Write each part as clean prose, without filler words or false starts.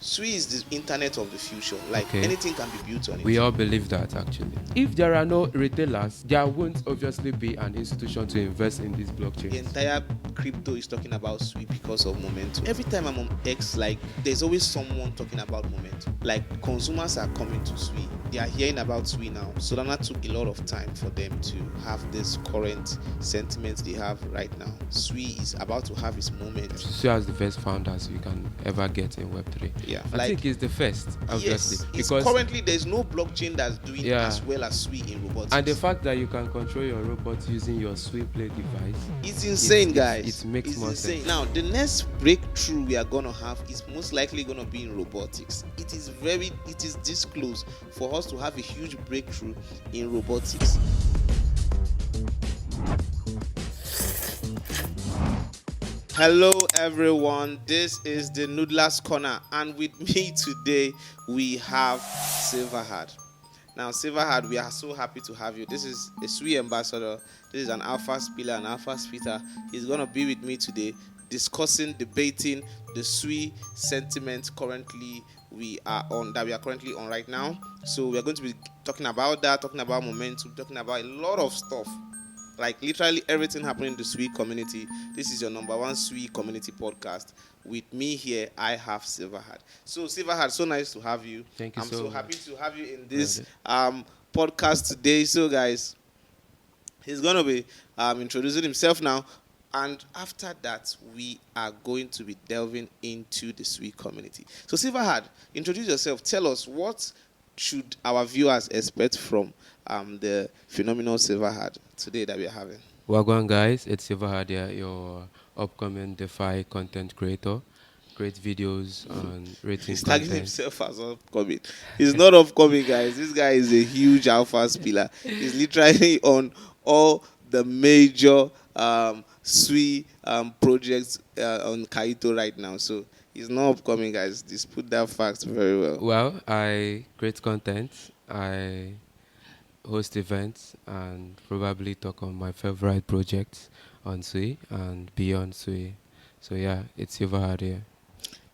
Sui is the internet of the future. Like Okay. anything can be built on it. We all believe that actually. If there are no retailers, there won't obviously be an institution to invest in these blockchains. The entire crypto is talking about Sui because of momentum. Every time I'm on X, like there's always someone talking about momentum. Like consumers are coming to Sui. They are hearing about Sui now. Solana took a lot of time for them to have this current sentiment they have right now. Sui is about to have its moment. Sui has the best founders you can ever get in Web3. Yeah, I think it's the first, obviously. Yes, because currently there's no blockchain that's doing as well as Sui in robotics. And the fact that you can control your robot using your SuiPlay device, it's insane, guys. It makes more sense. Now, the next breakthrough we are gonna have is most likely gonna be in robotics. It is this close for us to have a huge breakthrough in robotics. Hello everyone, this is the Noodlers Corner, and with me today we have Silverhard. Now Silverhard, we are so happy to have you. This is a Sui ambassador. This is an alpha spiller, an alpha spitter. He's gonna be with me today discussing, debating the Sui sentiment currently we are currently on right now. So we are going to be talking about that, talking about momentum, talking about a lot of stuff. Like literally everything happening in the Sui community. This is your number one Sui community podcast. With me here, I have Silverhard. So Silverhard, so nice to have you. Thank you. I'm so happy to have you in this podcast today. So guys, he's gonna be introducing himself now, and after that, we are going to be delving into the Sui community. So Silverhard, introduce yourself. Tell us, what should our viewers expect from the phenomenal Silverhard today that we are having? Wagwan guys, it's Silverhard here, your upcoming DeFi content creator. Great videos on rating He's content. tagging himself as upcoming. He's not upcoming, guys. This guy is a huge alpha spiller. He's literally on all the major Sui projects on Kaito right now. So he's not upcoming, guys. Just put that fact very well. Well, I create content. I host events and probably talk on my favorite projects on Sui and beyond Sui. So yeah, it's Silverhard here.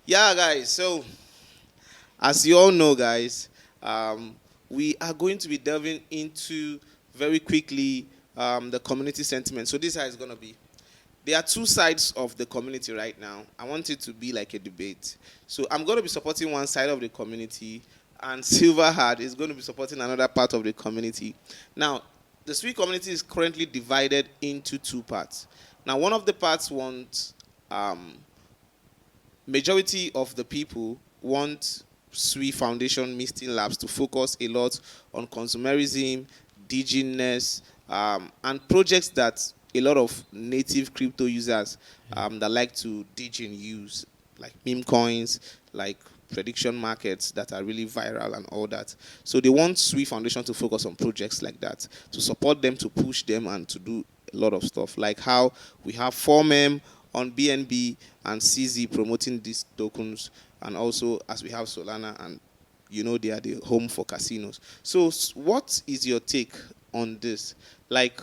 Yeah, guys. So as you all know, guys, we are going to be delving into very quickly the community sentiment. So this is how it's going to be. There are two sides of the community right now. I want it to be like a debate. So I'm going to be supporting one side of the community, and Silverhard is going to be supporting another part of the community. Now, the Sui community is currently divided into two parts. Now, one of the parts wants, majority of the people want Sui Foundation, Mysten Labs to focus a lot on consumerism, diginess, and projects that a lot of native crypto users that like to digin use, like meme coins, like prediction markets that are really viral and all that. So they want Sui Foundation to focus on projects like that, to support them, to push them, and to do a lot of stuff. Like how we have 4mem on BNB and CZ promoting these tokens, and also as we have Solana, and you know they are the home for casinos. So what is your take on this? Like,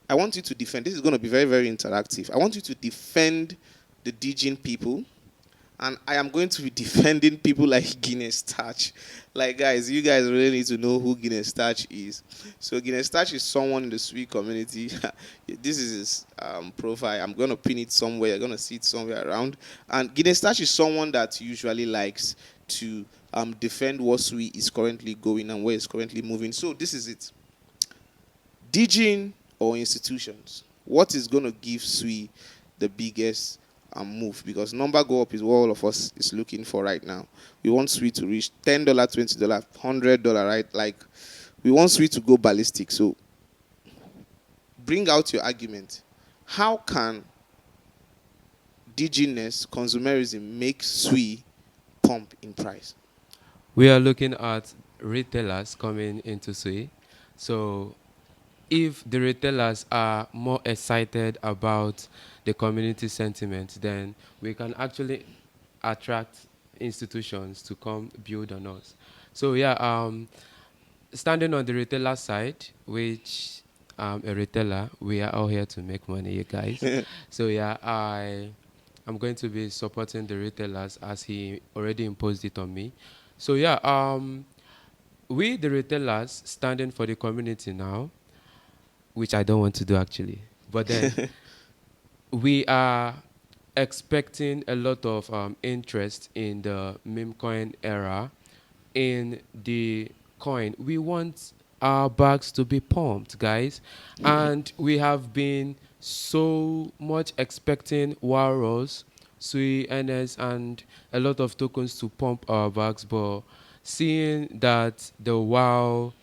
I want you to defend. This is going to be very, very interactive. I want you to defend the DJing people, and I am going to be defending people like Guinness Touch. Like, guys, you guys really need to know who Guinness Touch is. So Guinness Touch is someone in the Sui community. This is his profile. I'm going to pin it somewhere. You're going to see it somewhere around. And Guinness Touch is someone that usually likes to defend what Sui is currently going and where it's currently moving. So this is it. DJing or institutions, what is going to give Sui the biggest move? Because number go up is what all of us is looking for right now. We want Sui to reach $10, $20, $100, right? Like, we want Sui to go ballistic. So bring out your argument. How can diginess, consumerism, make Sui pump in price? We are looking at retailers coming into Sui. So if the retailers are more excited about the community sentiment, then we can actually attract institutions to come build on us. So yeah, standing on the retailer side, which a retailer, we are all here to make money, you guys. So yeah, I I'm going to be supporting the retailers as he already imposed it on me. So yeah, we the retailers standing for the community now, which I don't want to do actually. But then we are expecting a lot of interest in the meme coin era in the coin. We want our bags to be pumped, guys. And we have been so much expecting Waros, Sui, NS, and a lot of tokens to pump our bags. But seeing that the WOW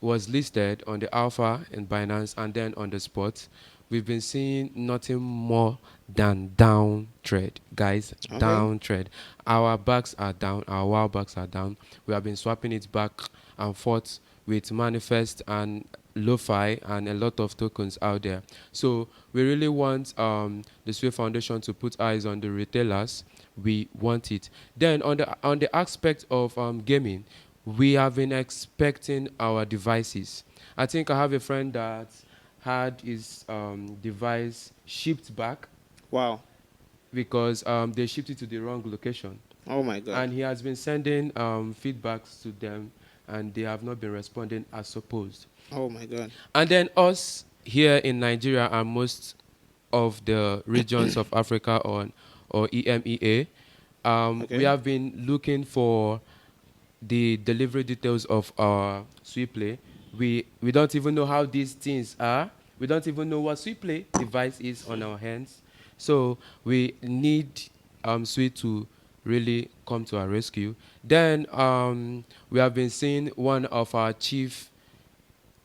was listed on the alpha in Binance and then on the spot, we've been seeing nothing more than down trade, guys. Okay. Down trade. Our backs are down. Our WoW backs are down. We have been swapping it back and forth with Manifest and Lo-Fi and a lot of tokens out there. So we really want the Sui Foundation to put eyes on the retailers. We want it. Then on the aspect of gaming, we have been expecting our devices. I think I have a friend that had his device shipped back Wow. because they shipped it to the wrong location. Oh my God. And he has been sending feedbacks to them, and they have not been responding as supposed. Oh my God. And then us here in Nigeria and most of the regions of Africa or EMEA, we Okay. have been looking for the delivery details of our SuiPlay. We don't even know how these things are. We don't even know what SuiPlay device is on our hands. So we need Sui to really come to our rescue. Then we have been seeing one of our chief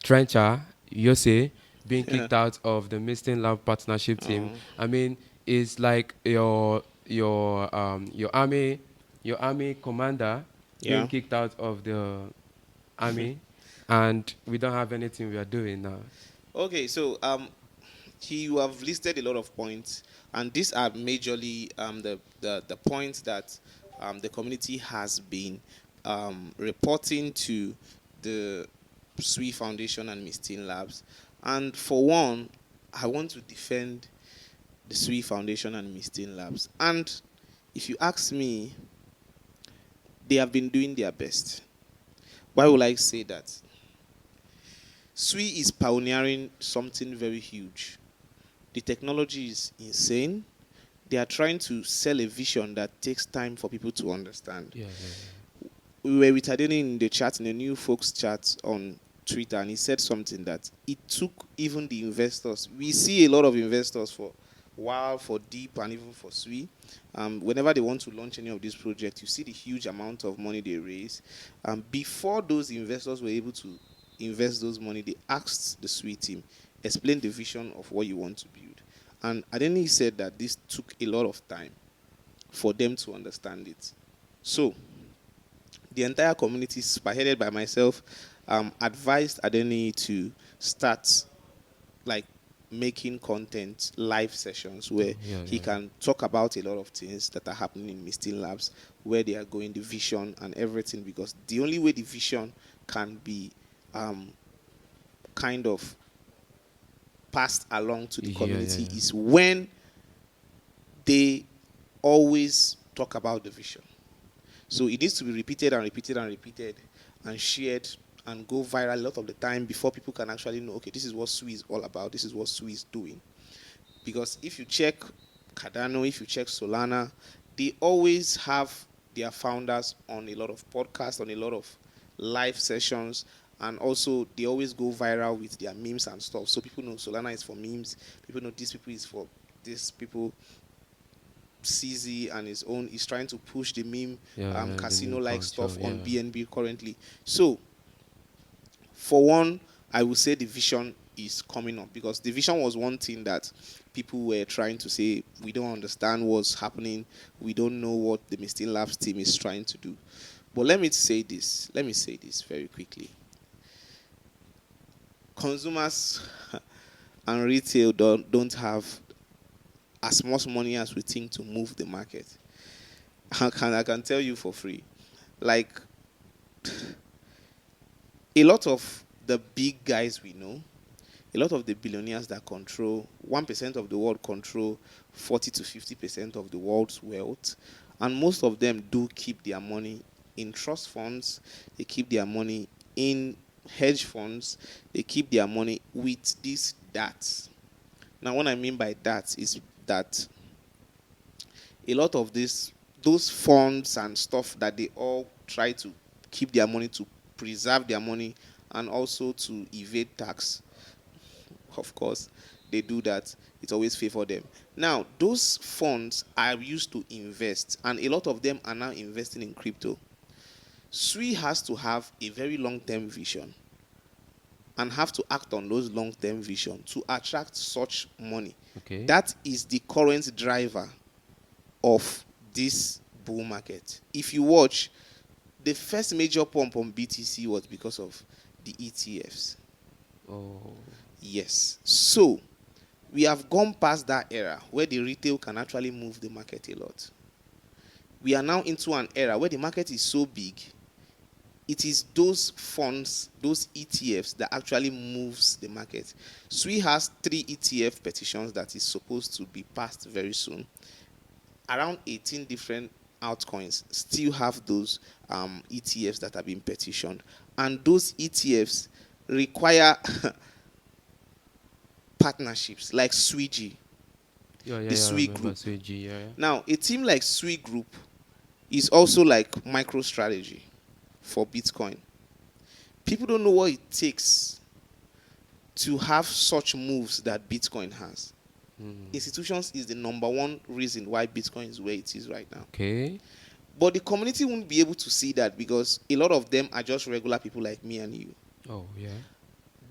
trencher, Yose, being kicked out of the Mysten Lab partnership team. Oh. I mean, it's like your army commander being Yeah. kicked out of the army, and we don't have anything we are doing now. Okay. So you have listed a lot of points, and these are majorly the points that the community has been reporting to the Sui Foundation and Mysten Labs. And for one, I want to defend the Sui Foundation and Mysten Labs. And if you ask me, they have been doing their best. Why would I say that? Sui is pioneering something very huge. The technology is insane. They are trying to sell a vision that takes time for people to understand. Yeah, We were with Adeni in the chat, in the new folks chat on Twitter, and he said something that it took even the investors. We see a lot of investors for WoW, for Deep, and even for Sui. Whenever they want to launch any of these projects, you see the huge amount of money they raise. Before those investors were able to invest those money, they asked the Sui team, explain the vision of what you want to build. And Adeni said that this took a lot of time for them to understand it. So, the entire community, spearheaded by myself, advised Adeni to start like making content live sessions where yeah, he can talk about a lot of things that are happening in Mysten Labs, where they are going, the vision and everything, because the only way the vision can be kind of passed along to the community yeah. is when they always talk about the vision. So it needs to be repeated and repeated and repeated and shared and go viral a lot of the time before people can actually know, okay, this is what Sui is all about. This is what Sui is doing. Because if you check Cardano, if you check Solana, they always have their founders on a lot of podcasts, on a lot of live sessions, and also they always go viral with their memes and stuff. So people know Solana is for memes. People know these people is for these people. CZ and his own is trying to push the meme The casino meme like culture, stuff yeah. on BNB currently. So for one, I would say the vision is coming up, because the vision was one thing that people were trying to say, we don't understand what's happening, we don't know what the Mysten Labs team is trying to do. But let me say this very quickly. Consumers and retail don't have as much money as we think to move the market. I can tell you for free. Like, a lot of the big guys we know, a lot of the billionaires that control 1% of the world control 40 to 50% of the world's wealth, and most of them do keep their money in trust funds. They keep their money in hedge funds. They keep their money with these DATs. Now, what I mean by that is that a lot of those funds and stuff that they all try to keep their money, to preserve their money, and also to evade tax. Of course, they do that. It always favors them. Now, those funds are used to invest, and a lot of them are now investing in crypto. Sui has to have a very long-term vision and have to act on those long-term vision to attract such money. Okay. That is the current driver of this bull market. If you watch, the first major pump on BTC was because of the ETFs. Oh. Yes. So, we have gone past that era where the retail can actually move the market a lot. We are now into an era where the market is so big, it is those funds, those ETFs that actually moves the market. Sui has 3 ETF petitions that is supposed to be passed very soon. Around 18 different altcoins still have those ETFs that have been petitioned. And those ETFs require partnerships like SuiG, the Sui Group. Now, a team like Sui Group is also like MicroStrategy for Bitcoin. People don't know what it takes to have such moves that Bitcoin has. Institutions is the number one reason why Bitcoin is where it is right now. Okay. But the community won't be able to see that because a lot of them are just regular people like me and you. Oh, yeah.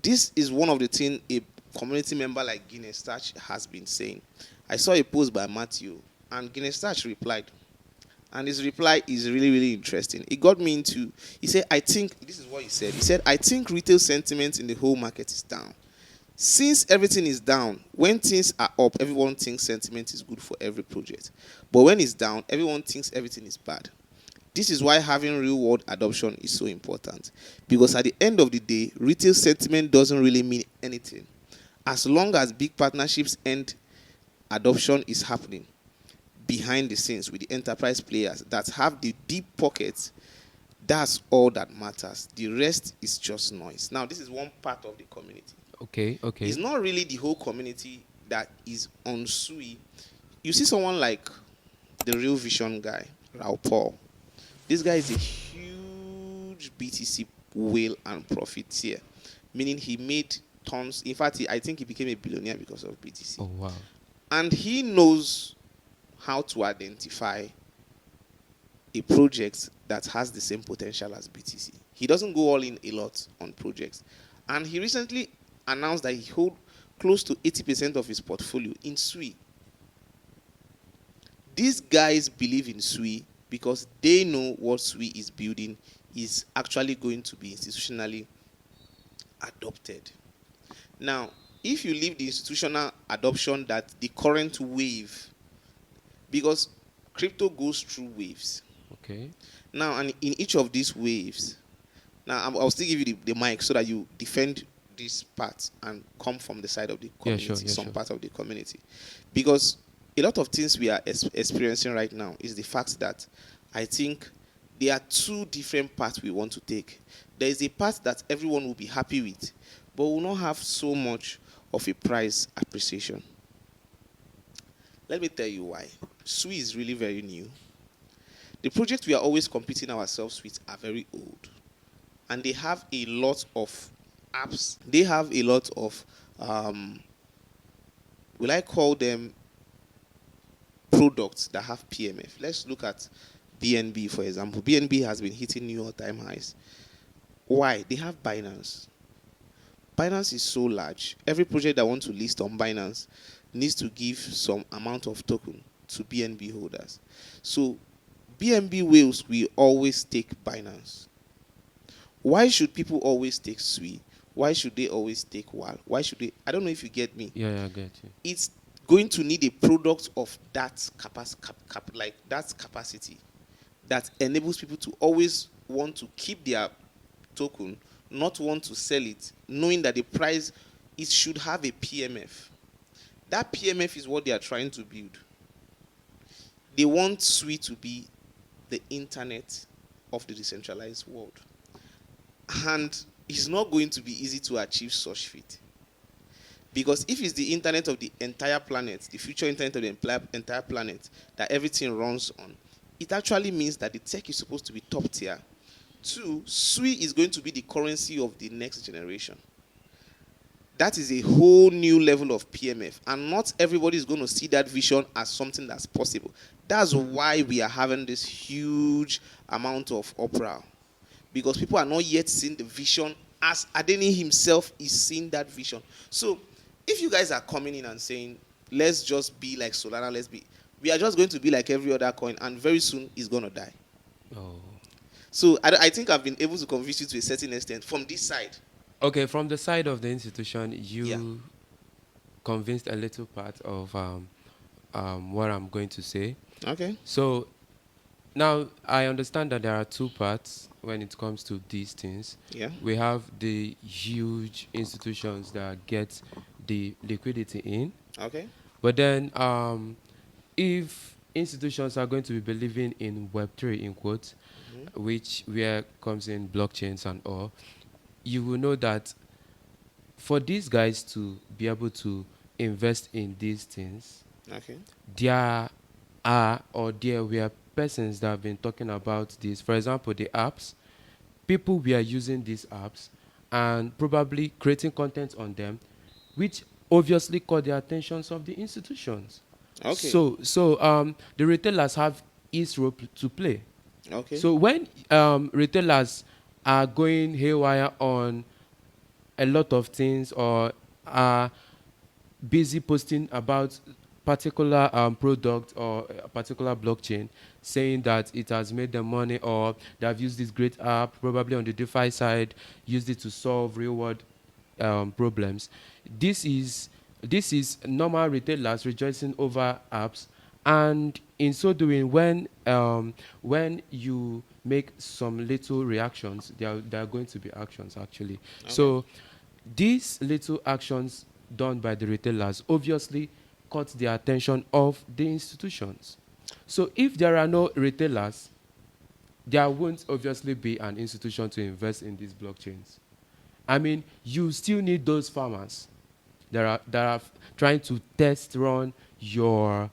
This is one of the things a community member like Guinness Touch has been saying. I saw a post by Matthew, and Guinness Touch replied. And his reply is really, really interesting. It got me into, he said, I think, this is what he said. He said, I think retail sentiment in the whole market is down. Since everything is down, when things are up, everyone thinks sentiment is good for every project. But when it's down, everyone thinks everything is bad. This is why having real-world adoption is so important. Because at the end of the day, retail sentiment doesn't really mean anything. As long as big partnerships and adoption is happening behind the scenes with the enterprise players that have the deep pockets, that's all that matters. The rest is just noise. Now, this is one part of the community. Okay. It's not really the whole community that is on Sui. You see someone like the Real Vision guy, Rao Paul. This guy is a huge BTC whale and profiteer, meaning he made tons. In fact, I think he became a billionaire because of BTC. Oh, wow. And he knows how to identify a project that has the same potential as BTC. He doesn't go all in a lot on projects. And he recently announced that he holds close to 80% of his portfolio in Sui. These guys believe in Sui because they know what Sui is building is actually going to be institutionally adopted. Now, if you leave the institutional adoption, that the current wave, because crypto goes through waves. Okay. Now, and in each of these waves, now I'll still give you the mic so that you defend this part and come from the side of the community, some part of the community. Because a lot of things we are experiencing right now is the fact that I think there are 2 different paths we want to take. There is a path that everyone will be happy with, but will not have so much of a price appreciation. Let me tell you why. Sui is really very new. The projects we are always competing ourselves with are very old. And they have a lot of apps. They have a lot of, will I call them products that have PMF. Let's look at BNB, for example. BNB has been hitting new all-time highs. Why? They have Binance. Binance is so large. Every project that wants to list on Binance needs to give some amount of token to BNB holders. So BNB whales will always take Binance. Why should people always take Sui? Why should they always take WAL? Why should they? I don't know if you get me. Yeah, I get you. It's going to need a product of that capacity that enables people to always want to keep their token, not want to sell it, knowing that the price, it should have a PMF. That PMF is what they are trying to build. They want Sui to be the internet of the decentralized world. And it's not going to be easy to achieve such feat. Because if it's the internet of the entire planet, the future internet of the entire planet that everything runs on, it actually means that the tech is supposed to be top tier. 2, Sui is going to be the currency of the next generation. That is a whole new level of PMF. And not everybody is going to see that vision as something that's possible. That's why we are having this huge amount of uproar. Because people are not yet seeing the vision as Adeni himself is seeing that vision. So, if you guys are coming in and saying, let's just be like Solana, we are just going to be like every other coin, and very soon it's going to die. Oh. So, I think I've been able to convince you to a certain extent from this side. Okay, from the side of the institution, you convinced a little part of what I'm going to say. Okay. So now I understand that there are two parts when it comes to these things. Yeah. We have the huge institutions that get the liquidity in. Okay. But then if institutions are going to be believing in Web3 in quotes, which where comes in blockchains and all, you will know that for these guys to be able to invest in these things, Okay. there were persons that have been talking about this. For example, the apps. People were using these apps and probably creating content on them, which obviously caught the attentions of the institutions. Okay. So the retailers have its role to play. Okay. So when retailers are going haywire on a lot of things or are busy posting about particular product or a particular blockchain, saying that it has made them money or they have used this great app, probably on the DeFi side, used it to solve real world problems. This is normal retailers rejoicing over apps, and in so doing, when you make some little reactions, there are going to be actions actually. Okay. So these little actions done by the retailers obviously caught the attention of the institutions. So if there are no retailers, there won't obviously be an institution to invest in these blockchains. I mean, you still need those farmers that are trying to test run your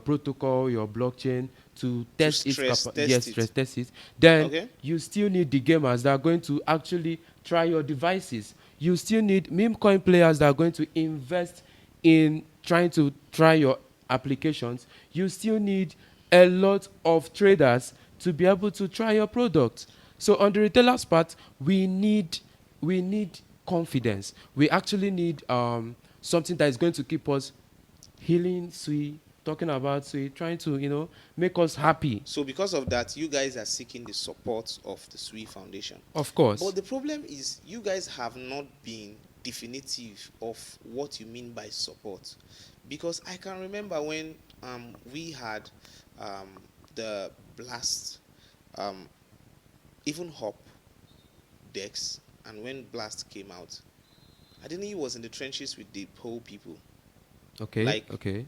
protocol, your blockchain to test its stress test it. Then you still need the gamers that are going to actually try your devices. You still need meme coin players that are going to invest in trying to try your applications. You still need a lot of traders to be able to try your product. So on the retailer's part, we need confidence. We actually need something that is going to keep us healing Sui, talking about Sui, trying to make us happy. So because of that, you guys are seeking the support of the Sui Foundation. Of course. But the problem is you guys have not been definitive of what you mean by support. Because I can remember when we had the Blast, even Hop decks, and when Blast came out, I didn't know he was in the trenches with the whole people. Okay.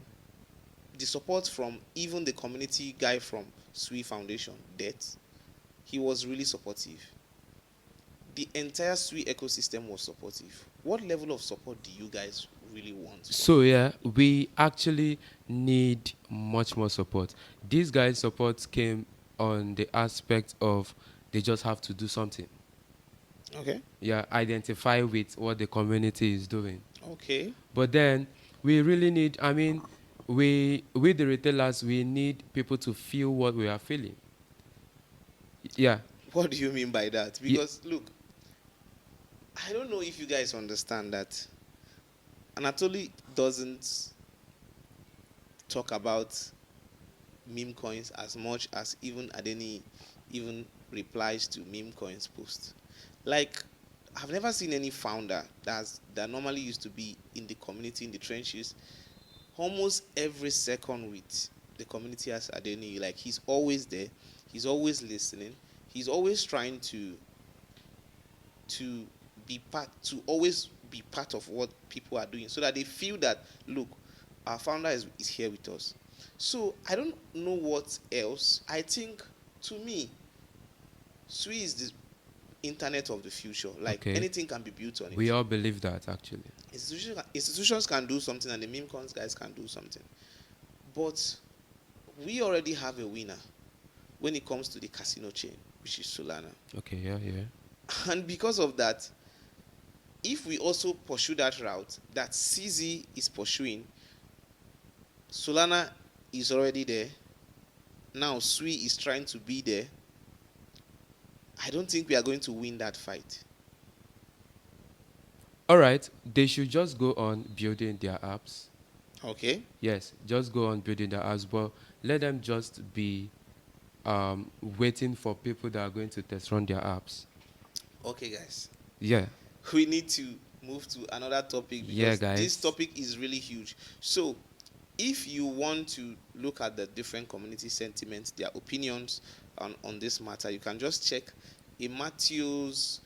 The support from even the community guy from Sui Foundation, Det, he was really supportive. The entire Sui ecosystem was supportive. What level of support do you guys really want? So yeah, we actually need much more support. These guys' support came on the aspect of they just have to do something. Okay. Yeah, identify with what the community is doing. Okay. But then we really need, we with the retailers, we need people to feel what we are feeling. Yeah. What do you mean by that? Because look, I don't know if you guys understand that Anatoly doesn't talk about meme coins as much as even Adeni even replies to meme coins post. Like, I've never seen any founder that normally used to be in the community, in the trenches, almost every second with the community as Adeni. Like, he's always there. He's always listening. He's always trying to be part, to always be part of what people are doing, so that they feel that, look, our founder is here with us. So I don't know what else. I think, to me, Sui is the internet of the future. Like, Okay. anything can be built on We it. all believe that actually. Institutions can do something, and the meme coins guys can do something. But we already have a winner when it comes to the casino chain, which is Solana. Okay, yeah, yeah. And because of that, if we also pursue that route that CZ is pursuing, Solana is already there. Now Sui is trying to be there. I don't think we are going to win that fight. All right, they should just go on building their apps. Okay. Yes, just go on building their apps, but let them just be waiting for people that are going to test run their apps. Okay, guys. Yeah. We need to move to another topic, because Yeah, guys. this topic is really huge. So, if you want to look at the different community sentiments, their opinions on this matter, you can just check in Matthew's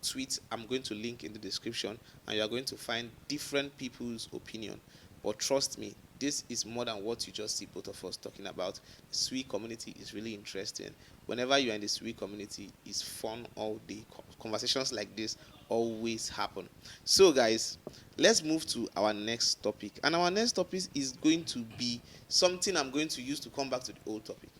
tweet. I'm going to link in the description, and you are going to find different people's opinion. But trust me, this is more than what you just see both of us talking about. The Sui community is really interesting. Whenever you're in the Sui community, it's fun all day. Conversations like this always happen. So, guys, let's move to our next topic. And our next topic is going to be something I'm going to use to come back to the old topic.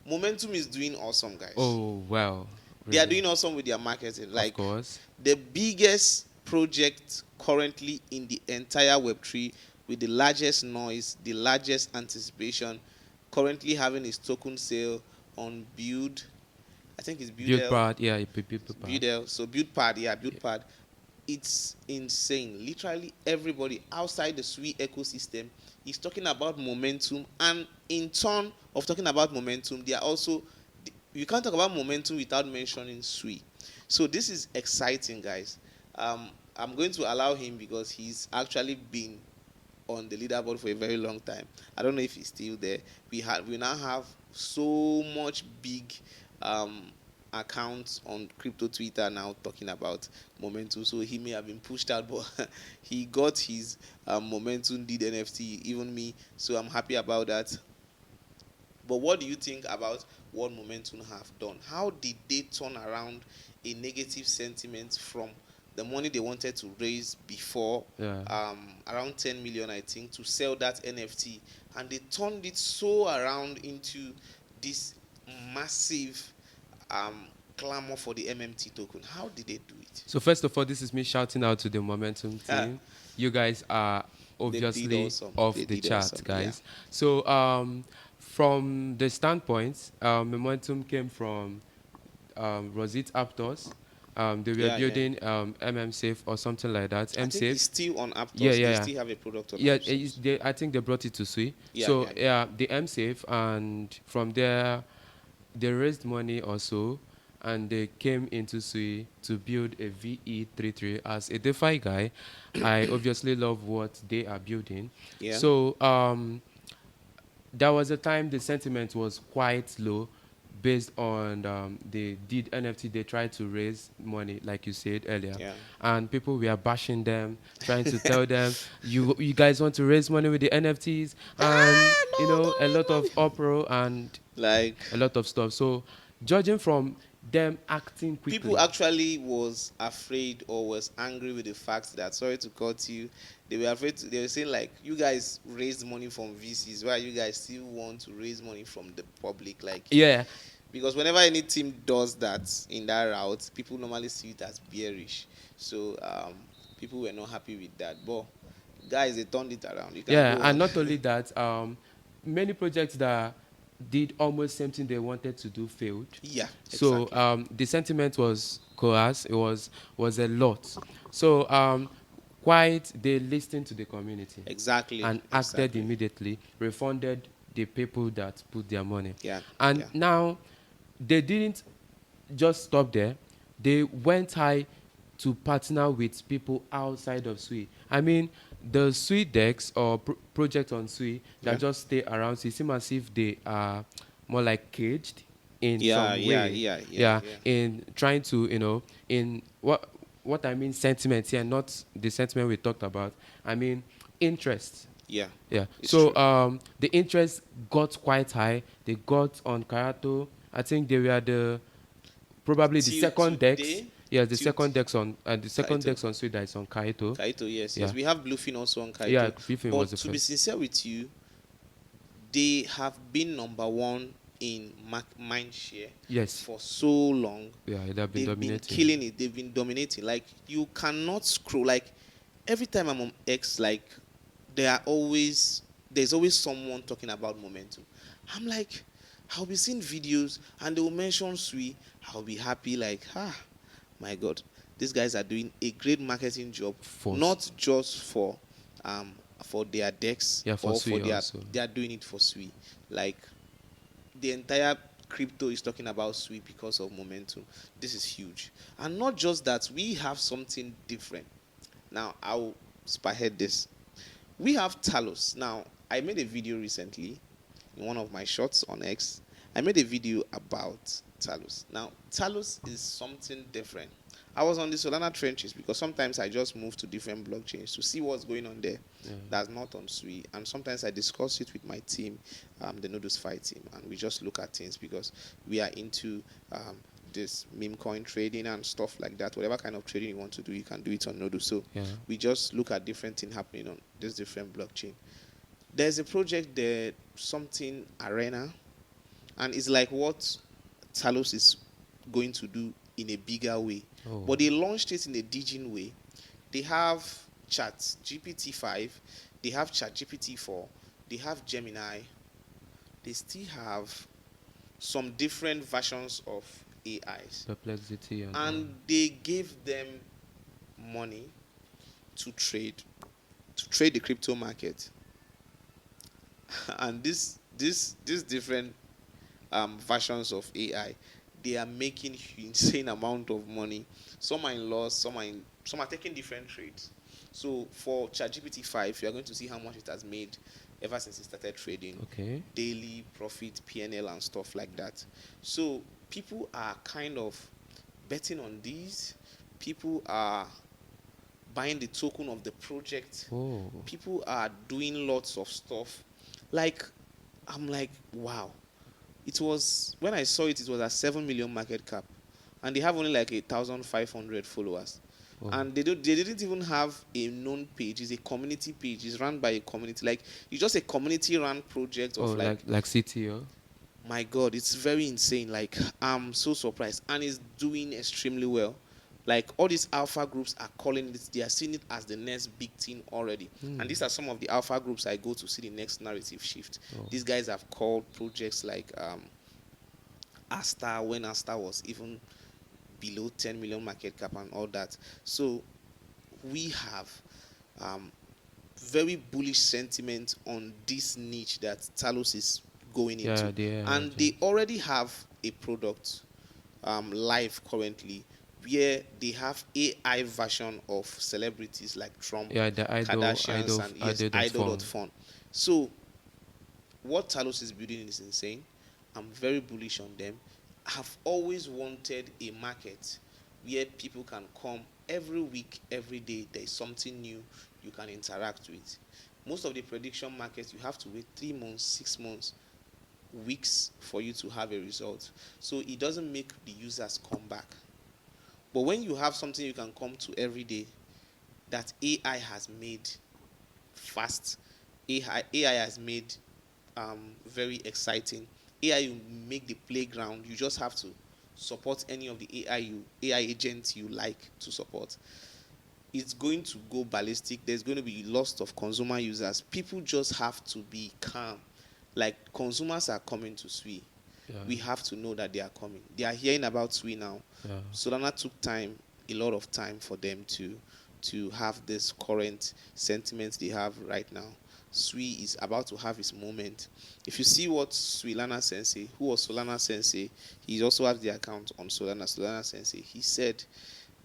Momentum is doing awesome, guys. Oh, well. They are doing awesome with their marketing. Like, of course. the biggest project currently in the entire Web3, with the largest noise, the largest anticipation, currently having its token sale on Build. I think it's BuildPad, yeah, Build. So BuildPad, yeah, BuildPad. It's insane. Literally everybody outside the Sui ecosystem is talking about momentum, and in turn of talking about momentum, they are also, you can't talk about momentum without mentioning Sui. So this is exciting, guys. I'm going to allow him, because he's actually been on the leaderboard for a very long time. I don't know if he's still there. We now have so much big accounts on crypto Twitter now talking about momentum. So he may have been pushed out, but he got his momentum did NFT, even me. So I'm happy about that. But what do you think about what momentum have done? How did they turn around a negative sentiment from the money they wanted to raise before, around 10 million, I think, to sell that NFT, and they turned it so around into this massive clamor for the MMT token? How did they do it? So first of all, this is me shouting out to the momentum team. You guys are obviously off the chart, awesome, guys. Yeah. So from the standpoint, momentum came from Rosit Aptos. They were building MMSafe or something like that. I think it's still on Aptos. They still have a product on Aptos. I think they brought it to Sui. The MSafe, and from there, they raised money also, and they came into Sui to build a VE33. As a DeFi guy, I obviously love what they are building. Yeah. So there was a time the sentiment was quite low, based on they did NFT, they tried to raise money, like you said earlier. Yeah. And people were bashing them, trying to tell them, you guys want to raise money with the NFTs, and a lot of uproar and like a lot of stuff. So judging from them acting quickly, people actually was afraid or was angry with the fact that, sorry to cut you, they were afraid they were saying, like, you guys raised money from VCs, why you guys still want to raise money from the public? Like, yeah. Because whenever any team does that in that route, people normally see it as bearish. So people were not happy with that. But guys, they turned it around. And not only that, many projects that did almost same thing they wanted to do failed. Yeah. So exactly. The sentiment was coerced. It was a lot. So they listened to the community. Exactly. And acted immediately, refunded the people that put their money. Yeah. And now they didn't just stop there. They went high to partner with people outside of Sui. I mean, the Sui decks or project on Sui that just stay around Sui seem as if they are more like caged in some way. In trying to, in what what I mean sentiment here, not the sentiment we talked about. I mean interest. Yeah, Yeah. it's So true. the interest got quite high. They got on Kaito. I think they were the probably the Till second decks. today, Yeah, the till second decks on the second Kaito. decks on Sui that is on Kaito. Kaito, yes, yes. Yeah. We have Bluefin also on Yeah, Kaito. Griffin was But the to be first. sincere with you, they have been number one in mind share Yes. for so long. Yeah, it have been They've been dominating. killing it. They've been dominating. Like you cannot scroll. Like every time I'm on X, like there's always someone talking about momentum. I'm like, I'll be seeing videos and they will mention Sui. I'll be happy, like, my God, these guys are doing a great marketing job, Force. not just for their decks Yeah, for or for Sui their also. they are doing it for Sui. Like the entire crypto is talking about Sui because of momentum. This is huge. And not just that, we have something different. Now I'll spearhead this. We have Talus. Now, I made a video recently in one of my shorts on X. I made a video about Talus. Now, Talus is something different. I was on the Solana trenches because sometimes I just move to different blockchains to see what's going on there that's not on Sui. And sometimes I discuss it with my team, the Noodles Fight team, and we just look at things because we are into this meme coin trading and stuff like that. Whatever kind of trading you want to do, you can do it on Noodles. So we just look at different things happening on this different blockchain. There's a project there, something Arena, and it's like what Talus is going to do in a bigger way. Oh. But they launched it in a digging way. They have Chat GPT-5, they have Chat GPT-4, they have Gemini. They still have some different versions of AIs. Perplexity And they gave them money to trade the crypto market. And this different versions of AI, they are making insane amount of money. Some are in loss, some are taking different trades. So for ChatGPT 5, you are going to see how much it has made ever since it started trading. Okay. Daily profit, PNL, and stuff like that. So people are kind of betting on these. People are buying the token of the project. Oh. People are doing lots of stuff. Like, I'm like, wow. It was, when I saw it, it was a 7 million market cap. And they have only like 1,500 followers. Oh. And they didn't even have a known page. It's a community page. It's run by a community. Like, it's just a community run project of like CTO. My God, it's very insane. Like, I'm so surprised. And it's doing extremely well. Like, all these alpha groups are calling it, they are seeing it as the next big thing already. And these are some of the alpha groups I go to see the next narrative shift. These guys have called projects like Asta, when Asta was even below 10 million market cap and all that. So we have very bullish sentiment on this niche that Talus is going into. They already have a product live currently where they have AI version of celebrities like Trump, the Kardashians, and Idol.fun. So what Talus is building is insane. I'm very bullish on them. I've always wanted a market where people can come every week, every day. There is something new you can interact with. Most of the prediction markets, you have to wait 3 months, 6 months, weeks for you to have a result. So it doesn't make the users come back. But when you have something you can come to every day that AI has made fast, AI has made very exciting. AI will make the playground. You just have to support any of the AI agents you like to support. It's going to go ballistic. There's going to be lots of consumer users. People just have to be calm. Like, consumers are coming to Sui. We have to know that they are coming. They are hearing about Sui now. Solana took time, a lot of time for them to have this current sentiment they have right now. Sui is about to have his moment. If you see what Suilana Sensei, who was Solana Sensei, he also has the account on Solana Sensei. He said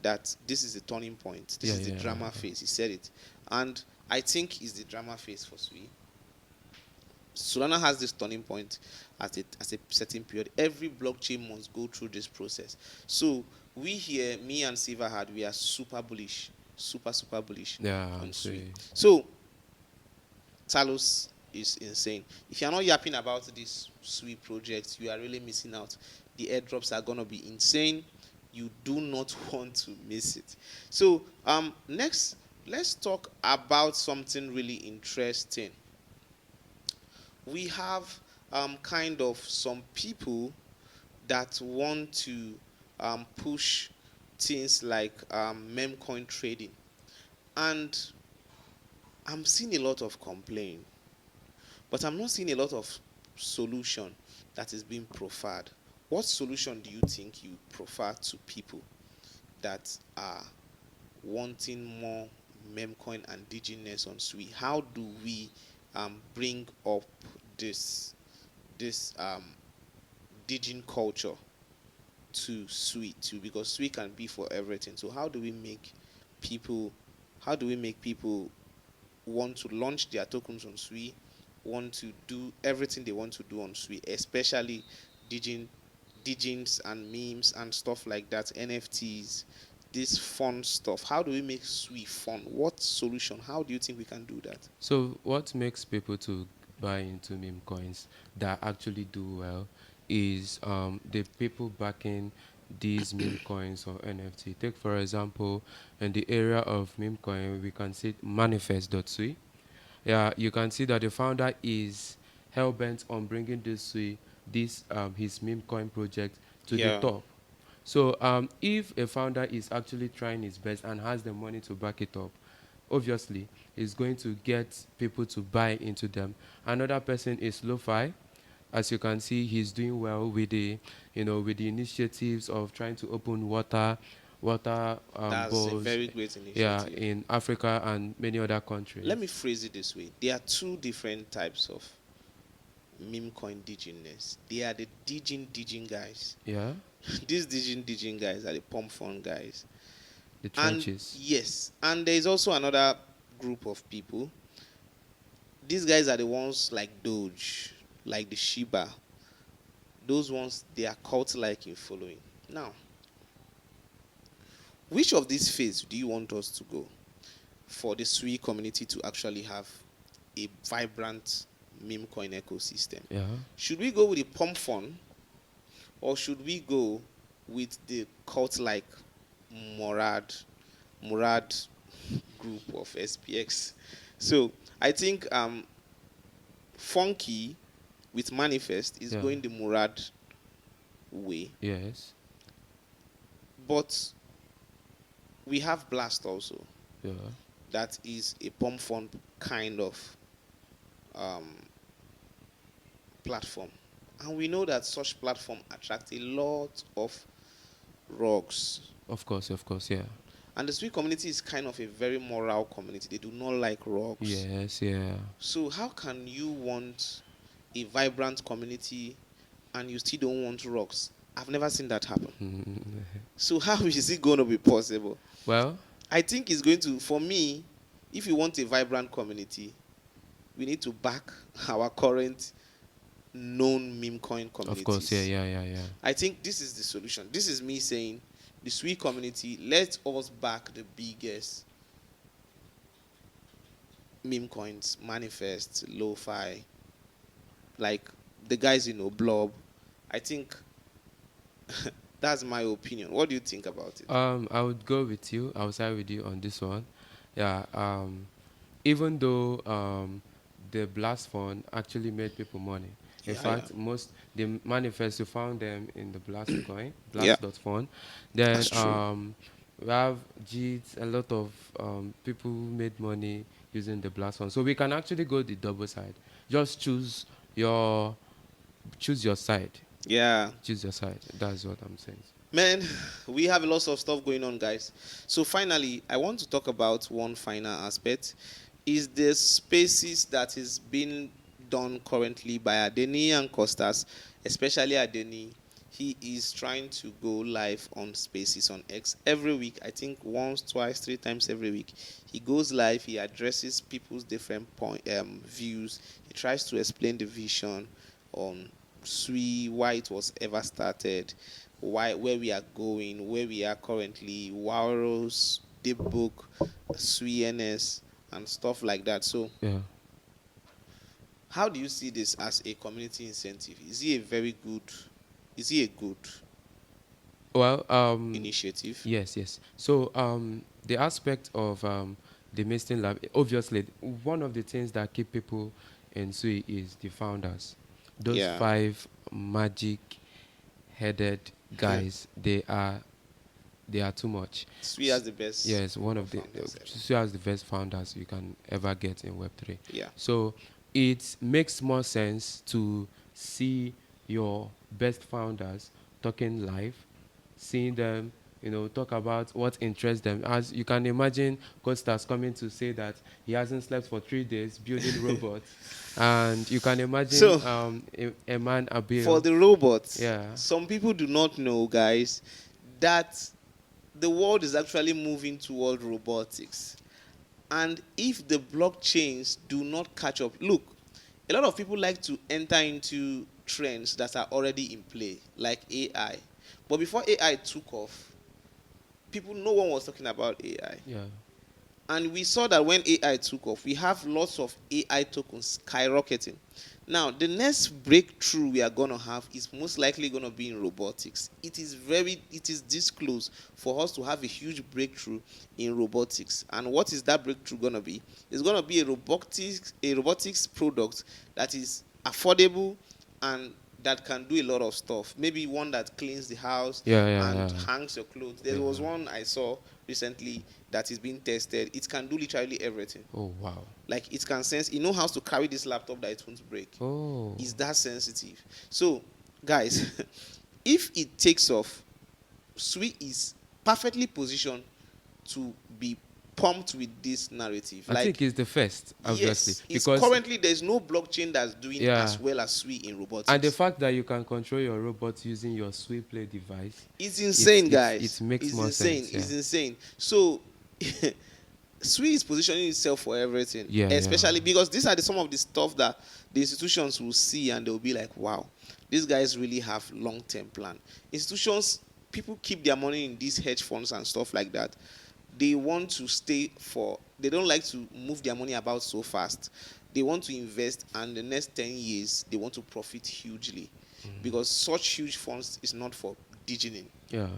that this is the turning point. This is the drama phase. He said it. And I think it's the drama phase for Sui. Solana has this turning point at a certain period. Every blockchain must go through this process. So we here, me and Silverhard, we are super bullish, super bullish Yeah, on Sui. Sui. So Talus is insane. If you're not yapping about this Sui project, you are really missing out. The airdrops are gonna be insane. You do not want to miss it. So next, let's talk about something really interesting. We have kind of some people that want to push things like memecoin trading, and I'm seeing a lot of complaint, but I'm not seeing a lot of solution that is being proffered. What solution do you think you prefer to people that are wanting more memecoin and diginess on Sui? How do we bring up this digin culture to Sui too? Because Sui can be for everything. So people how do we make people want to launch their tokens on Sui, want to do everything they want to do on Sui, especially digin, digins and memes and stuff like that, NFTs, this fun stuff. How do we make Sui fun? What solution? How do you think we can do that? So what makes people to buy into meme coins that actually do well is the people backing these meme coins or NFT. Take for example, in the area of meme coin, we can see manifest.sui. Yeah, you can see that the founder is hell bent on bringing this his meme coin project to the Yeah, top. So if a founder is actually trying his best and has the money to back it up, obviously is going to get people to buy into them. Another person is Lo-Fi. As you can see, he's doing well with the initiatives of trying to open water that's a bowls, very great yeah, initiative. in Africa and many other countries. Let me phrase it this way. There are two different types of meme coin diginness. They are the digin guys. Yeah, These digin guys are the pump fund guys. the And trenches. yes, and there is also another group of people. These guys are the ones like Doge, like the Shiba. Those ones, they are cult-like in following. Now, which of these phases do you want us to go for the Sui community to actually have a vibrant meme coin ecosystem? Yeah. Should we go with the pump fund, or should we go with the cult-like Murad group of SPX? So I think Funky with Manifest is Yeah. going the Murad way, Yes. but we have Blast also. Yeah. That is a pump fund kind of um, platform, and we know that such platform attract a lot of rogues. Of course. Yeah. And the Sui community is kind of a very moral community. They do not like rogues. Yes. Yeah. So how can you want a vibrant community and you still don't want rocks? I've never seen that happen. So how is it going to be possible? Well, I think it's going to, for me, if you want a vibrant community, we need to back our current known meme coin communities. of course. Yeah. I think this is the solution. This is me saying, the Sui community, let us back the biggest meme coins, Manifest, Lo-Fi, like the guys, Blob. I think that's my opinion. What do you think about it? I would go with you. I would side with you on this one. Yeah. Even though the blast fund actually made people money. In Yeah, yeah. fact, most the manifest you found them in the blast coin, Yeah, blast.fund. Then that's true. we have JIT, a lot of people who made money using the blast fund. So we can actually go the double side. Just your choose your side. Yeah. Choose your side. That's what I'm saying. Man, we have lots of stuff going on, guys. So finally, I want to talk about one final aspect. Is the spaces that is being done currently by Adeni and Costas, especially Adeni. He is trying to go live on spaces on X every week. I think once, twice, 3 times every week. He goes live. He addresses people's different views. He tries to explain the vision on Sui, why it was ever started, where we are going, where we are currently, Walrus, Deep Book, Suinten, and stuff like that. So, Yeah. how do you see this as a community incentive? Is it a very good? Is it a good Well, initiative? yes, yes. So the aspect of the Mysten Lab, obviously, one of the things that keep people in Sui is the founders. Those Yeah. five magic-headed guys, they are too much. Sui has the best Yes, one group of of the founders ever. Sui has the best founders you can ever get in Web3. Yeah. So it makes more sense to see your best founders talking live, seeing them, talk about what interests them. As you can imagine, Costa's coming to say that he hasn't slept for 3 days building robots, and you can imagine So, a man for Abil. the robots, Yeah, some people do not know, guys, that the world is actually moving toward robotics. And if the blockchains do not catch up, look, a lot of people like to enter into trends that are already in play, like AI. But before AI took off, no one was talking about AI. yeah, And we saw that when AI took off, we have lots of AI tokens skyrocketing. Now, the next breakthrough we are going to have is most likely going to be in robotics. It is this close for us to have a huge breakthrough in robotics. And what is that breakthrough going to be? It's going to be a robotics product that is affordable and that can do a lot of stuff. Maybe one that cleans the house yeah, yeah, and yeah. hangs your clothes. There Yeah. was one I saw recently that is being tested. It can do literally everything. Oh wow. Like it can sense, it knows how to carry this laptop that it won't break. Oh. It's that sensitive. So, guys, if it takes off, Sui is perfectly positioned to be pumped with this narrative. I think it's the first, obviously, yes, it's because currently there's no blockchain that's doing yeah, as well as Sui in robotics. and the fact that you can control your robot using your SuiPlay device, it's insane, guys. It makes It's more insane. sense. Yeah. It's insane. So Sui is positioning itself for everything, Yeah, especially yeah. because these are some of the stuff that the institutions will see and they'll be like, wow, these guys really have long-term plan. Institutions, people keep their money in these hedge funds and stuff like that. They want to they don't like to move their money about so fast. They want to invest, and the next 10 years, they want to profit hugely. Because such huge funds is not for digging. Yeah.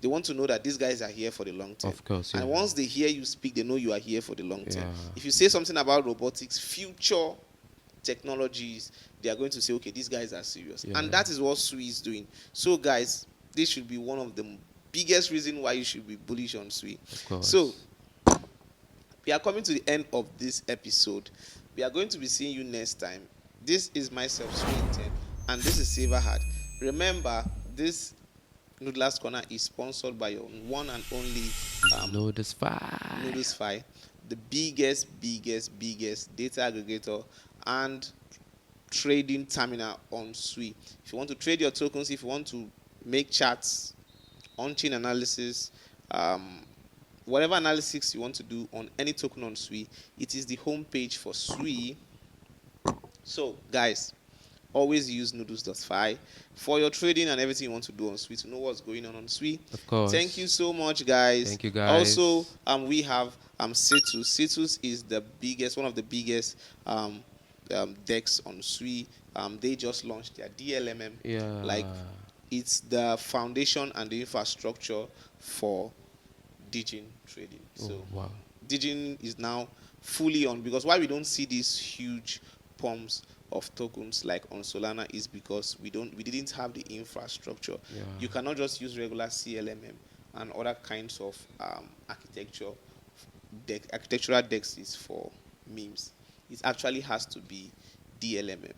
They want to know that these guys are here for the long term. Of course, yeah. And once they hear you speak, they know you are here for the long term. Yeah. If you say something about robotics, future technologies, they are going to say, okay, these guys are serious. Yeah. And that is what Sui is doing. So, guys, this should be one of the biggest reasons why you should be bullish on Sui. Of course. So, we are coming to the end of this episode. We are going to be seeing you next time. This is myself, Suinten, and this is Silverhard. Remember, this Noodlers Corner is sponsored by your one and only Noodlers Fi, the biggest data aggregator and trading terminal on Sui. If you want to trade your tokens, if you want to make charts, on-chain analysis, whatever analysis you want to do on any token on Sui, it is the homepage for Sui. So, guys, always use noodles.fi for your trading and everything you want to do on Sui, to know what's going on Sui. of course. Thank you so much, guys. Thank you, guys. Also, we have Citus. Citus is one of the biggest decks on Sui. They just launched their DLMM. Yeah. Like, it's the foundation and the infrastructure for digging trading. So, wow. digging is now fully on, because why we don't see these huge pumps of tokens like on Solana is because we didn't have the infrastructure. Yeah. You cannot just use regular CLMM and other kinds of architectural DEXs for memes. It actually has to be DLMM.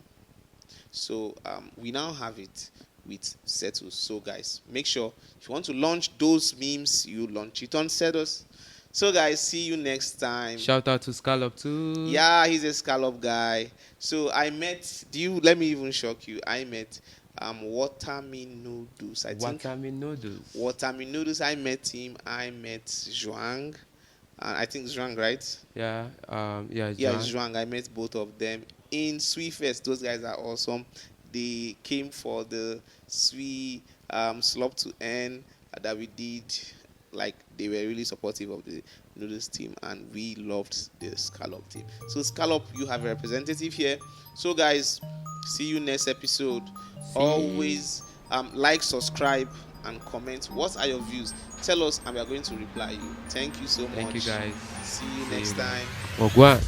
So we now have it with Cetus. So guys, make sure if you want to launch those memes, you launch it on Cetus. So guys, see you next time. Shout out to Scallop too. Yeah, he's a scallop guy. So let me even shock you. I met Watermin Noodles. Watermin Noodles. Watermin Noodles. I met him. I met Zhuang. I think Zhuang, right? Yeah. Yeah. Yeah, Zhuang. I met both of them in Sui Fest. Those guys are awesome. They came for the Sui Slop to Earn that we did. Like, they were really supportive of the Noodles team, and we loved the Scallop team. So Scallop, you have a representative here. So guys, see you next episode. Always like, subscribe, and comment. What are your views? Tell us, and we are going to reply you. Thank you so much. Thank you guys. See you See next you guys. time. Au revoir.